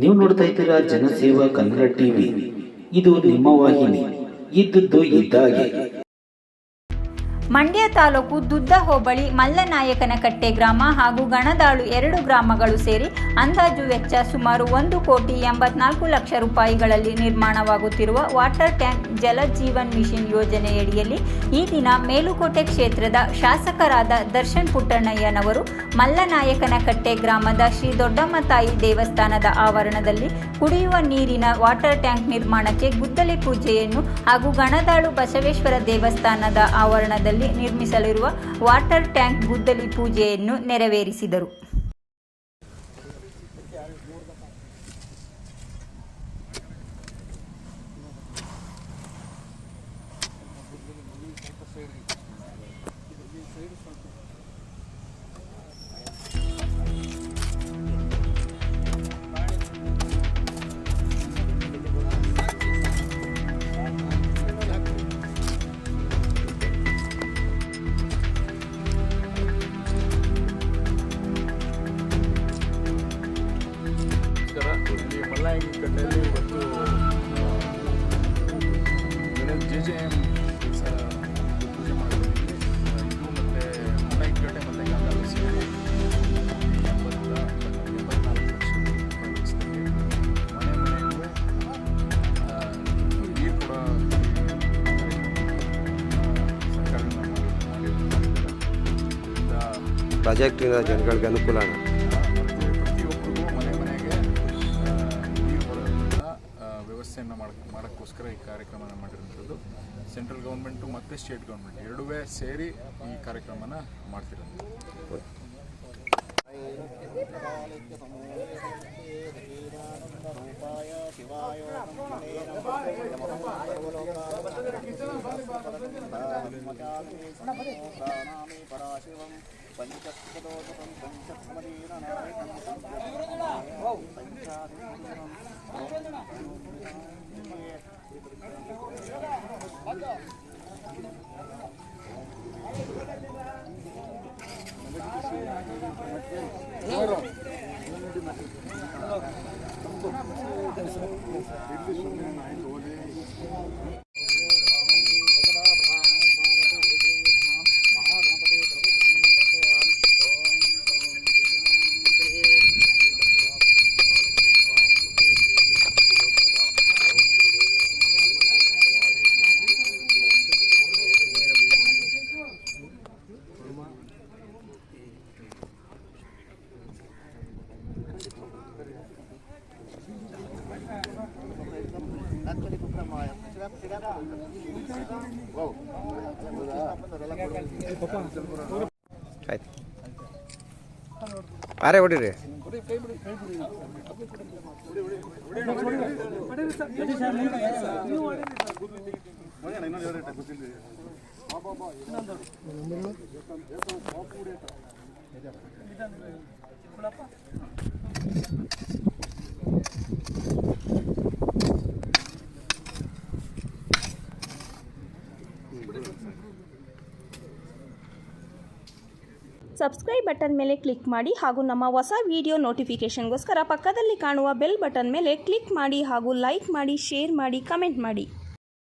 ನೀವು ನೋಡ್ತಾ ಇದ್ದೀರಾ ಜನಸೇವಾ ಕನ್ನಡ ಟಿವಿ. ಇದು ನಿಮ್ಮ ವಾಹಿನಿ. ಇದ್ದದ್ದು ಇದ್ದಾಗೆ. ಮಂಡ್ಯ ತಾಲೂಕು ದುದ್ದ ಹೋಬಳಿ ಮಲ್ಲನಾಯಕನಕಟ್ಟೆ ಗ್ರಾಮ ಹಾಗೂ ಗಣದಾಳು 2 ಗ್ರಾಮಗಳು ಸೇರಿ ಅಂದಾಜು ವೆಚ್ಚ ಸುಮಾರು 1,84,00,000 ರೂಪಾಯಿಗಳಲ್ಲಿ ನಿರ್ಮಾಣವಾಗುತ್ತಿರುವ ವಾಟರ್ ಟ್ಯಾಂಕ್ ಜಲ ಜೀವನ್ ಮಿಷನ್ ಯೋಜನೆಯಡಿಯಲ್ಲಿ ಈ ದಿನ ಮೇಲುಕೋಟೆ ಕ್ಷೇತ್ರದ ಶಾಸಕರಾದ ದರ್ಶನ್ ಪುಟ್ಟಣ್ಣಯ್ಯನವರು ಮಲ್ಲನಾಯಕನಕಟ್ಟೆ ಗ್ರಾಮದ ಶ್ರೀ ದೊಡ್ಡಮ್ಮ ತಾಯಿ ದೇವಸ್ಥಾನದ ಆವರಣದಲ್ಲಿ ಕುಡಿಯುವ ನೀರಿನ ವಾಟರ್ ಟ್ಯಾಂಕ್ ನಿರ್ಮಾಣಕ್ಕೆ ಗುದ್ದಲಿ ಪೂಜೆಯನ್ನು ಹಾಗೂ ಗಣದಾಳು ಬಸವೇಶ್ವರ ದೇವಸ್ಥಾನದ ಆವರಣದಲ್ಲಿ ನಿರ್ಮಿಸಲಿರುವ ವಾಟರ್ ಟ್ಯಾಂಕ್ ಗುದ್ದಲಿ ಪೂಜೆಯನ್ನು ನೆರವೇರಿಸಿದರು. ಇಲ್ಲಿ ಮಲ್ಲನಾಯಕನಕಟ್ಟೆಯಲ್ಲಿ ಇವತ್ತು JJM ಪೂಜೆ ಮಾಡಿದ್ದೀವಿ. ಇದು ಮತ್ತು ಮಲ್ಲನಾಯಕನಕಟ್ಟೆ ಮತ್ತು ಗಂಗಾವತಿ ಸೇರಿ 84 ಲಕ್ಷ ರೂಪಾಯಿ ವೆಚ್ಚದಲ್ಲಿ ಮನೆ ಮನೆಗೂ ನೀರು ಕೂಡ ಸರ್ಕಾರದಿಂದ ಪ್ರಾಜೆಕ್ಟಿನ ಜನಗಳಿಗೆ ಅನುಕೂಲ ವ್ಯವಸ್ಥೆಯನ್ನು ಮಾಡೋಕ್ಕೋಸ್ಕರ ಈ ಕಾರ್ಯಕ್ರಮನ ಮಾಡಿರೋಂಥದ್ದು. ಸೆಂಟ್ರಲ್ ಗೌರ್ಮೆಂಟು ಮತ್ತು ಸ್ಟೇಟ್ ಗೌರ್ಮೆಂಟ್ ಎರಡೂ ಸೇರಿ ಈ ಕಾರ್ಯಕ್ರಮನ ಮಾಡ್ತಿರೋದು. ಆಯ್ತು ಆರೇ ಹೊಡಿರಿ. ಸಬ್ಸ್ಕ್ರೈಬ್ ಬಟನ್ ಮೇಲೆ ಕ್ಲಿಕ್ ಮಾಡಿ ಹಾಗೂ ನಮ್ಮ ಹೊಸ ವಿಡಿಯೋ ನೋಟಿಫಿಕೇಷನ್ಗೋಸ್ಕರ ಪಕ್ಕದಲ್ಲಿ ಕಾಣುವ ಬೆಲ್ ಬಟನ್ ಮೇಲೆ ಕ್ಲಿಕ್ ಮಾಡಿ ಹಾಗೂ ಲೈಕ್ ಮಾಡಿ, ಶೇರ್ ಮಾಡಿ, ಕಮೆಂಟ್ ಮಾಡಿ.